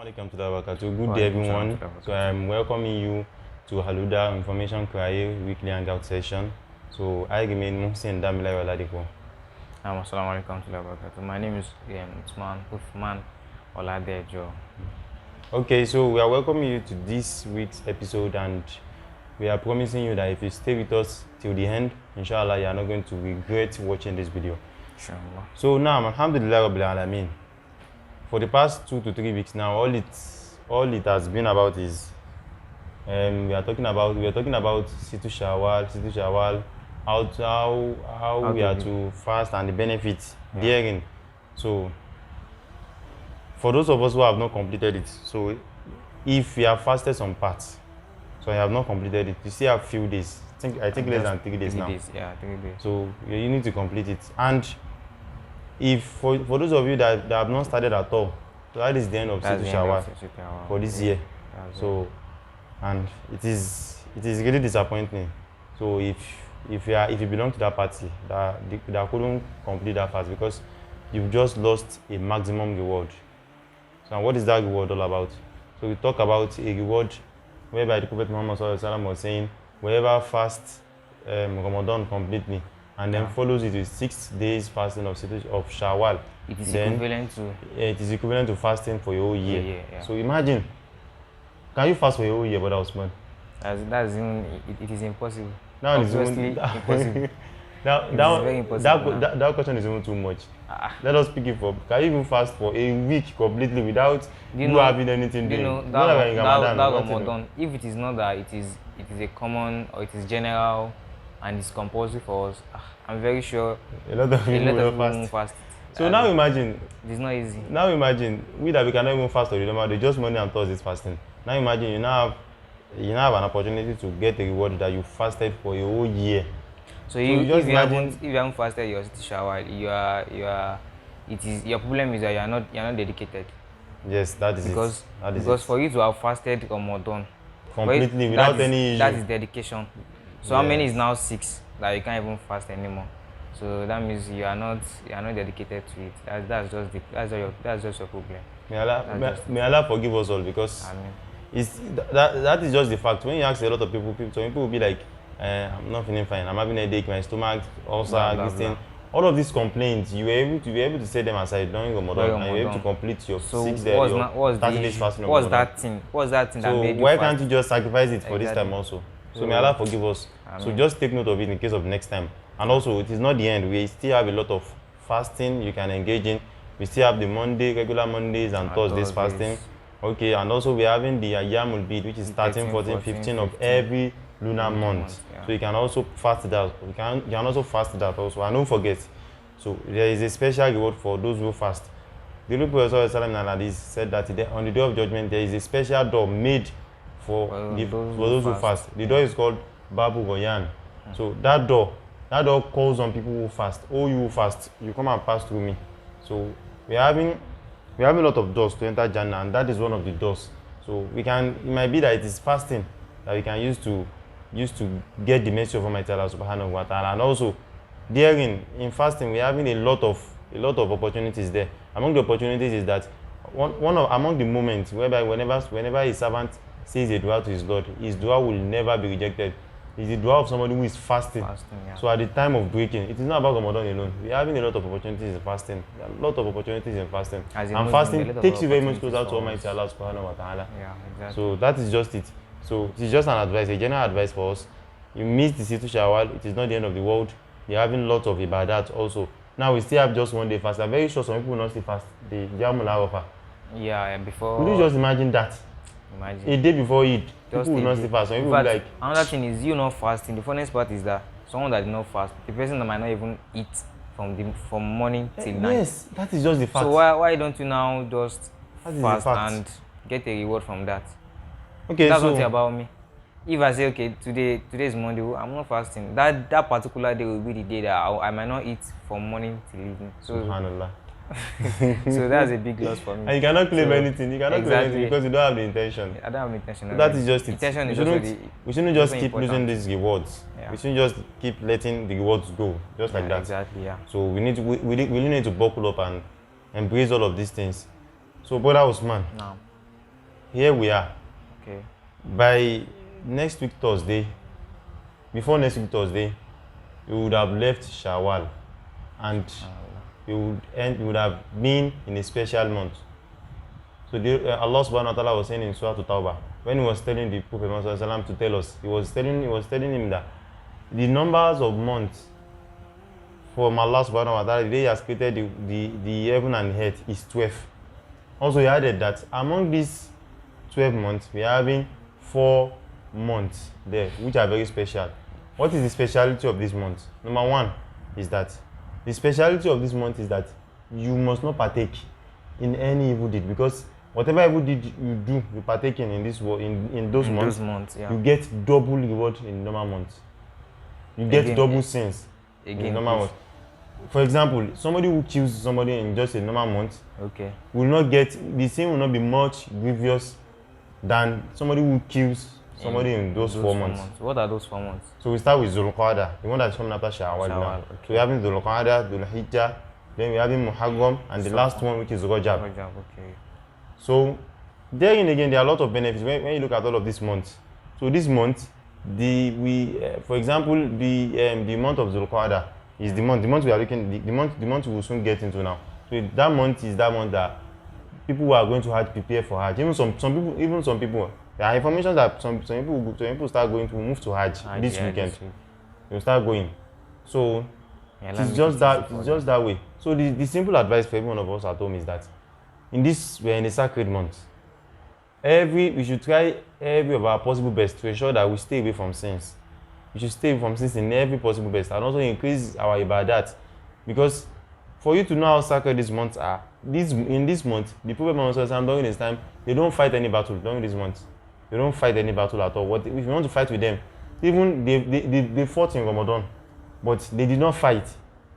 Welcome to the wabarakatuh. Good day, everyone. So I'm welcoming you to HUDA Information CREARE weekly hangout session. So I remain Muhsin Damila Oladipo. Assalamu alaikum to the wabarakatuh. My name is Uthman Oladejo. Okay, so we are welcoming you to this week's episode, and we are promising you that if you stay with us till the end, inshallah, you are not going to regret watching this video. Inshallah. So now, alhamdulillah Rabbil Alameen. For the past 2 to 3 weeks now, all it has been about is we are talking about Situ Shawwal, how we are to fast and the benefits therein. So for those of us who have not completed it, so if you have fasted some parts, so you have not completed it, you still have few days. I think less than 3 days now. 3 days, yeah, 3 days. So you need to complete it. And if for those of you that have not started at all, so that is the end of Situ Shawwal for this year. So and it is really disappointing. So if you belong to that party that couldn't complete that fast, because you've just lost a maximum reward. So what is that reward all about? So we talk about a reward whereby the Prophet Muhammad was saying, whoever fasts Ramadan completely and then follows it with 6 days fasting of Shawwal, it is equivalent to fasting for your whole year. Yeah. So imagine, can you fast for your whole year, Brother Osman? It is impossible. Now it's impossible. That question is even too much. Let us pick it up. Can you even fast for a week completely without having anything doing? That Ramadan, if it is not that it is a common or it is general and it's compulsory for us, I'm very sure a lot of people will fast. So now imagine, it's not easy. Now imagine we cannot even fast or remember they just Monday and Thursdays fasting. Now imagine you now have an opportunity to get a reward that you fasted for a whole year. So if you haven't fasted your Situ Shawwal, your problem is that you are not dedicated. Yes, that is because for you to have fasted Ramadan completely without any issue, that is dedication. So how many is now 6 that you can't even fast anymore? So that means you are not dedicated to it. That's just your problem. May Allah forgive us all, because that is just the fact. When you ask a lot of people, some people will be like, I'm not feeling fine, I'm having a headache, my stomach, ulcer, this thing. All of these complaints, you were able to set them aside during Ramadan, and you were able to complete your 6 days, your 30 days fasting. What's that thing that made you why fast? can't you just sacrifice it for this time also? So may Allah forgive us. So just take note of it in case of next time. And also, it is not the end. We still have a lot of fasting you can engage in. We still have the regular Mondays and Thursdays fasting. Okay, and also we're having the Ayyamul Bid, which is 13, 14, 15 of every lunar month. So you can also fast that. You can also fast that also. And don't forget, so there is a special reward for those who fast. The Prophet said that on the day of judgment there is a special door made for those who fast. The door is called Babu Goyan. So that door calls on people who fast. Oh, you who fast, you come and pass through me. So we are having a lot of doors to enter Jannah, and that is one of the doors. So it might be that it is fasting that we can use to get the mercy of Almighty Allah Subhanahu wa Ta'ala. And also in fasting we are having a lot of opportunities there. Among the opportunities is that among the moments whereby whenever a servant says a dua to his Lord, his dua will never be rejected. It's the dua of somebody who is fasting. So at the time of breaking, it is not about Ramadan alone. We are having a lot of opportunities in fasting. There are a lot of opportunities in fasting. And fasting takes you very much closer to Almighty Allah Subhanahu wa Ta'ala. Yeah, exactly. So that is just it. So it is just an advice, a general advice for us. You miss the Situ Shawwal, it is not the end of the world. We are having lots of ibadat also. Now we still have just 1 day fast. I'm very sure some people will not still fast the Yawmul Arafah. Yeah, before. Would you just imagine that? A day before Eid, people will not still fast. Some people will be like. Another thing is you not fasting. The funniest part is that someone that did not fast, the person that might not even eat from morning till night. Yes, that is just the fact. So why don't you now just fast and get a reward from that? Okay, that's something about me. If I say, okay, today is Monday, I'm not fasting. That particular day will be the day that I might not eat from morning till evening. So, Subhanallah. So that's a big loss for me. And you cannot claim anything. You cannot claim anything because you don't have the intention. I don't have the intention. So that is just it. Intention we shouldn't just keep losing these rewards. Yeah. We shouldn't just keep letting the rewards go just like that. Exactly. Yeah. So we really need to buckle up and embrace all of these things. So, Brother Usman. Now, here we are. Okay. By next week Thursday, before next week Thursday, we would have left Shawwal, and you would have been in a special month. So Allah subhanahu wa ta'ala was saying in Surah Tawbah, when he was telling the Prophet Muhammad to tell us, he was telling him that the numbers of months from Allah subhanahu wa ta'ala, the day he has created the heaven and the earth, is 12. Also, he added that among these 12 months, we are having 4 months there, which are very special. What is the speciality of this month? Number one is that the speciality of this month is that you must not partake in any evil deed, because whatever evil deed you do, you partake in this in those months, yeah. you get double reward in normal months. You get double sins in normal months. For example, somebody who kills somebody in just a normal month, okay, will not get the sin, will not be much grievous than somebody who kills somebody in those 4 months. What are those 4 months? So we start with Zulqa'dah, the one that's coming after Shawwal now. Okay. So we have Zulqa'dah, Dhul-Hijjah, then we have Muharram, and the last one, which is Rajab. Okay. So therein again, there are a lot of benefits when you look at all of these months. So this month, for example, the month of Zulqa'dah is the month we are looking, the month we will soon get into now. So that month is that month that people who are going to Hajj prepare for Hajj. Even some people, there are information that some people start going to move to Hajj this weekend. They'll start going. So it's just that way. So the simple advice for every one of us at home is that we're in a sacred month. We should try every of our possible best to ensure that we stay away from sins. We should stay away from sins in every possible best, and also increase our ibadat. Because for you to know how sacred these months are, in this month, the Prophet Muhammad during his time, they don't fight any battle during this month. They don't fight any battle at all. If you want to fight with them, even they fought in Ramadan, but they did not fight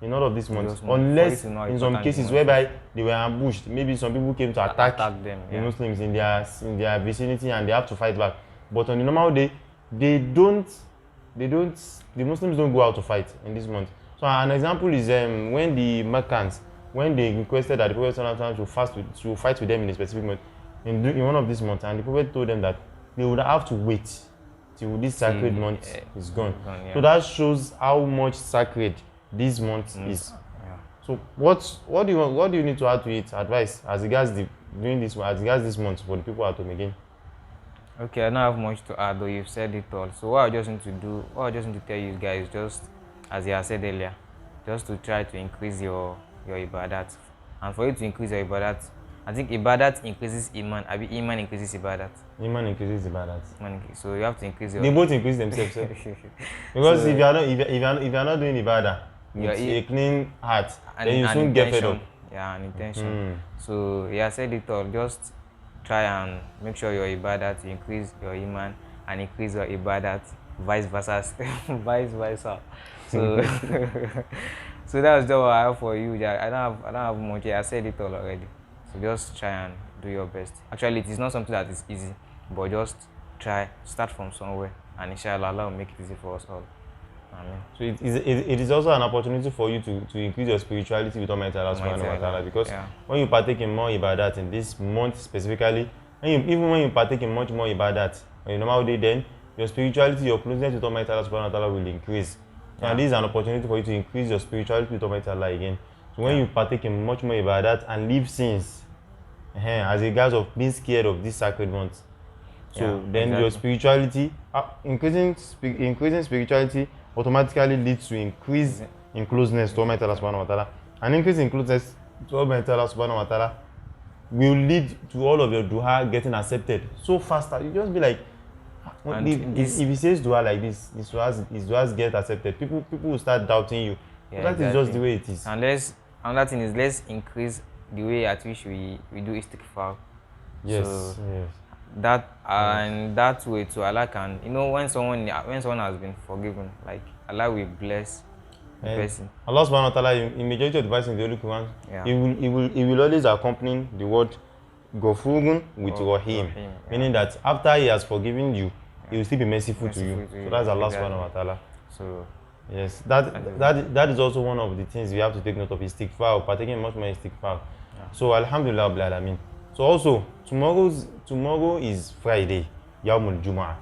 in all of these months, unless in some cases whereby they were ambushed. Maybe some people came to attack them, the Muslims in their vicinity, and they have to fight back. But on the normal day, the Muslims don't go out to fight in this month. So an example is when the Meccans, when they requested that the Prophet should fight with them in a specific month, in one of these months, and the Prophet told them that they would have to wait till this sacred month is gone. So that shows how much sacred this month is. Yeah. So what do you need to add to it? Advice as regards this month for the people at home again? Okay, I don't have much to add, though you've said it all. So what I just need to tell you guys, just as you have said earlier, just to try to increase your ibadat. And for you to increase your ibadat, I think ibadat increases iman. Iman increases ibadat. Iman increases ibadat. So you have to increase your. They both increase themselves. Because if you are not doing ibadah with a clean heart, then you soon get fed up. Yeah, and intention. So I said it all. Just try and make sure your ibadat, you increase your iman and increase your ibadat, vice versa. So so that's just what I have for you. I don't have much. I said it all already. So just try and do your best. Actually, it is not something that is easy, but just start from somewhere, and inshallah Allah will make it easy for us all. Amen. So it is also an opportunity for you to increase your spirituality with Almighty Allah subhanahu wa ta'ala, because when you partake in more ibadat in this month specifically, even when you partake in much more ibadat on a normal day, then your spirituality, your closeness with Almighty Allah subhanahu wa ta'ala will increase. And this is an opportunity for you to increase your spirituality with Almighty Allah again. So when you partake in much more ibadat and leave sins, as regards of being scared of this sacred month, so then your spirituality, increasing spirituality automatically leads to increase in closeness to Almighty Allah subhanahu wa ta'ala. And increase in closeness to Almighty Allah subhanahu wa ta'ala will lead to all of your dua getting accepted so fast that you just be like, if he says dua like this, his duas get accepted, people will start doubting you. Yeah, that is just the way it is. And another thing is, let's increase the way at which we do istighfar. Yes. So that way to Allah can, when someone has been forgiven, like Allah will bless the person. Allah subhanahu wa ta'ala, in majority of the verses in the Holy Quran, he will always accompany the word Ghafurun with Rahim, meaning that after he has forgiven you, he will still be merciful to you. So that's Allah subhanahu wa ta'ala. So yes, that is also one of the things we have to take note of, istighfar, partaking much more istighfar. So alhamdulillah rabbil alamin. So also tomorrow is Friday, Yawmul Jumu'ah.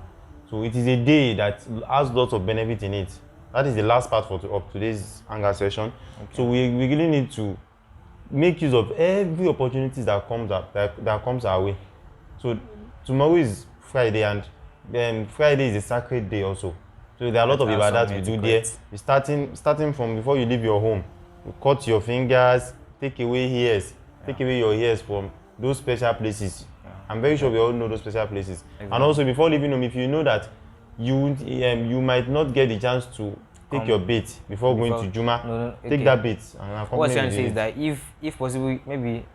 So it is a day that has lots of benefit in it. That is the last part of today's anger session. Okay. So we really need to make use of every opportunity that comes our way. So tomorrow is Friday, and Friday is a sacred day also. So there are a lot of ibadat we do there. Starting from before you leave your home, you cut your fingers, take away your ears from those special places. Yeah. I'm very sure we all know those special places. Exactly. And also before leaving home, if you know that you might not get the chance to take your bath before going to Juma, take that bath and accompany. What I'm trying to say is that if possible, maybe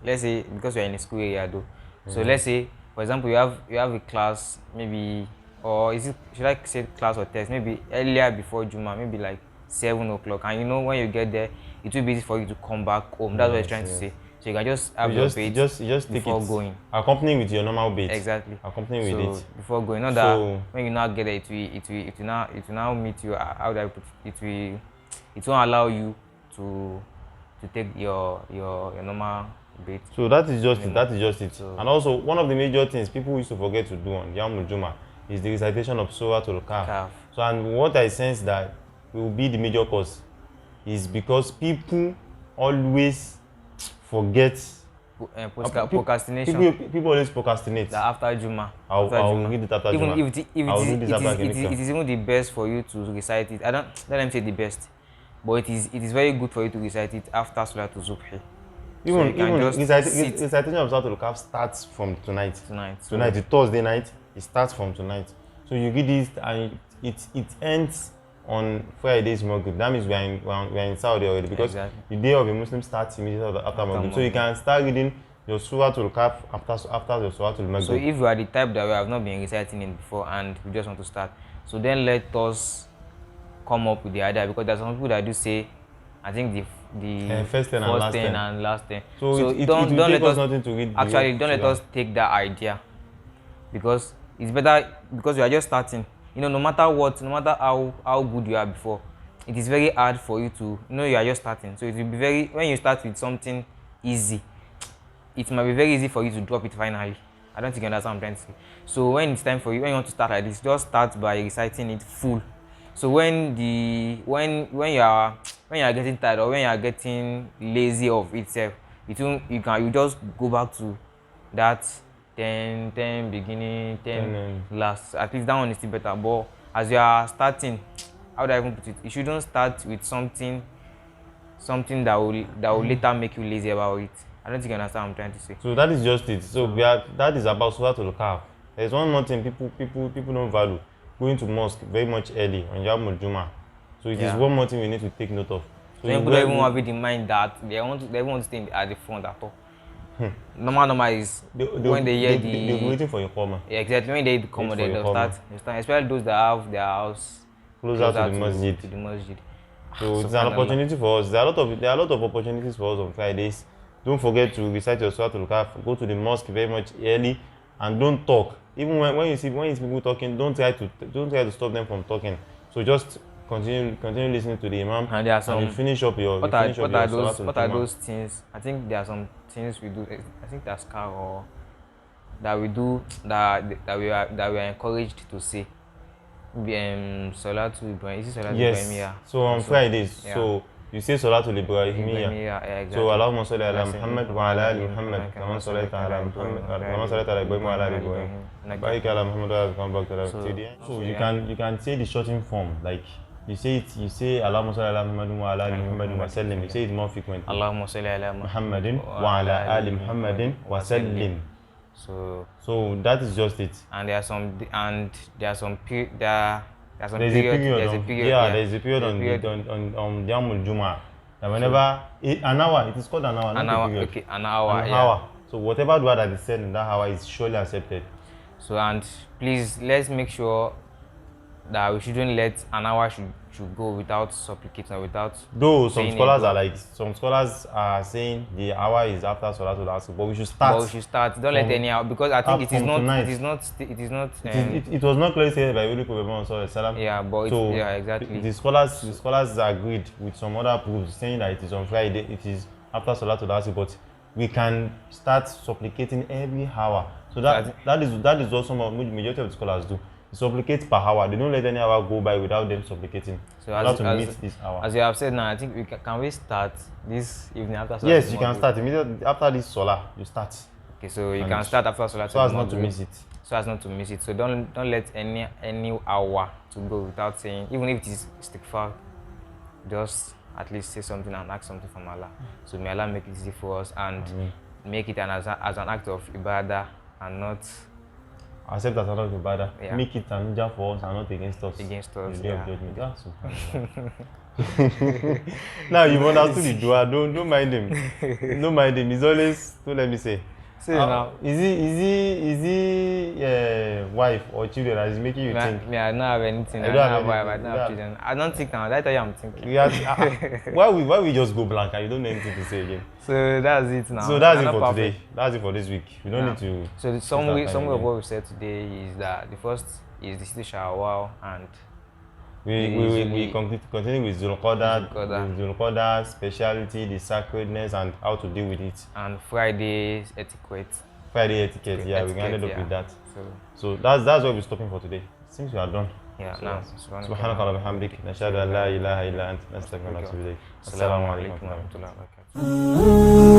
let's say because you're in a school area though, so let's say for example you have a class maybe, or should I say class or test maybe earlier before Juma, maybe like 7 o'clock, and you know when you get there it will be easy for you to come back home. That's what I'm trying to say. So you can just have your bath just before going. Accompanying with your normal bath. Exactly. Accompanying with it before going. Not that when you now get there, it will now meet you. How do I put it? It won't allow you to take your normal bath. So that is just it. So, and also one of the major things people used to forget to do on Yawmul Juma is the recitation of Surah Al-Kahf. So and what I sense that will be the major cause is because people always forget. Procrastination. People always procrastinate. That after Juma. I'll read it after Juma. Even it is even the best for you to recite it. Let them say the best, but it is very good for you to recite it after Salatul Subhi. Even recitation of Salatul Kahf starts from tonight. Tonight, the Thursday night, it starts from tonight. So you read it and it ends on Friday's Maghrib. That means we are in Saudi already, because the day of a Muslim starts immediately after Maghrib. So you can start reading your Surah Al-Kahf after your Surah Al-Maghrib. So if you are the type that we have not been reciting it before and we just want to start, so then let us come up with the idea, because there are some people that do say, I think the first 10 and last 10. So don't let us nothing to read. Actually, don't let us take that idea, because it's better, because we are just starting. You know, no matter how good you are before, it is very hard for you to, you are just starting. So it will be when you start with something easy, it might be very easy for you to drop it finally. I don't think you understand what I'm trying to say. So when it's time for you, when you want to start like this, just start by reciting it full. So when you are getting tired, or when you are getting lazy of itself, you just go back to that 10 beginning, 10 last. At least that one is still better. But as you are starting, how do I even put it? You shouldn't start with something that will later make you lazy about it. I don't think you understand what I'm trying to say. So that is just it. So that is about Surah Al-Kahf. There's one more thing people don't value: going to mosque very much early on Yawmul Juma. So it is one more thing we need to take note of. So people don't even have it in mind that they want to stay at the front at all. Normal is when they hear they'll be waiting for your coma. Yeah, exactly. When they come, they'll start, especially those that have their house closer to the masjid. So it's an opportunity for us. There are a lot of opportunities for us on Fridays. Don't forget to recite your Surah Al-Kahf. Go to the mosque very much early, and don't talk. Even when you see people talking, don't try to stop them from talking. So just continue listening to the imam, and you finish up your. What are those things? I think there are some things we do. I think that's or that we do that we are encouraged to say. Salatul Ibrahim. Is it Salatul Ibrahim? Yes. So on Fridays, so you say Salatul Ibrahim. Exactly. So Allahumma salli ala Muhammad wa ala ali Muhammad kama sallaita ala Muhammad kama sallaita ala Ibrahim wa ala ali Ibrahim. Barik ala Muhammad wa ala Muhammad. So you can say the shortened form, like you say Allahumma salli ala Muhammad wa ala ali Muhammad wa sallim. You say it more frequently. Allahumma salli ala Muhammadin wa ala ali Muhammadin wa sallim. So that is just it. And there's a period. Yeah, there's a period on Yawmul Juma. And whenever an hour, it is called an hour. An hour, period. okay, an hour. An hour. So whatever dua that is said in that hour is surely accepted. So, and please, let's make sure that we shouldn't let an hour should go without supplicating or without. Though some scholars are saying the hour is after Salatul Asr, but we should start. Don't let any hour, because I think it is not. It was not clearly said by Holy Prophet Muhammad. Yeah, but so exactly. The scholars agreed with some other proofs saying that it is on Friday. It is after Salatul Asr, but we can start supplicating every hour. So that is what some of majority of the scholars do. They supplicate per hour. They don't let any hour go by without them supplicating. So meet this hour. As you have said now, I think can we start this evening after Salah? Yes, you can start immediately after this solar. You start. Okay, so you can start after Salah. So as not to miss it. So as not to miss it. So don't let any hour to go without saying, even if it is istighfar, just at least say something and ask something from Allah. So may Allah make it easy for us and make it as an act of ibadah and not accept that Allah is ibadah. Yeah. Make it an hujjah for us and not against us. Against us, the day yeah. of judgment. Now you've understood the dua. Don't mind him. Don't mind him. He's always. Don't let me say. Now, is he wife or children that is making you think? Me, I don't have anything. I don't have wife. I don't have children. I don't think now. That's why I'm thinking. Why we just go blank and you don't know anything to say again? So that's it now. So that's it for today. That's it for this week. We don't need to. So some of what we said today is that the first is the City Shawwal and we continue with Zulqa'dah, speciality, the sacredness, and how to deal with it. And Friday etiquette. Yeah, we ended up with that. So that's where we're stopping for today. Since we are done. Yeah, so, now. سبحانك اللهم وبحمدك نشهد أن لا إله إلا أنت نستغفرك ونتوب إليك. السلام عليكم ورحمة الله وبركاته.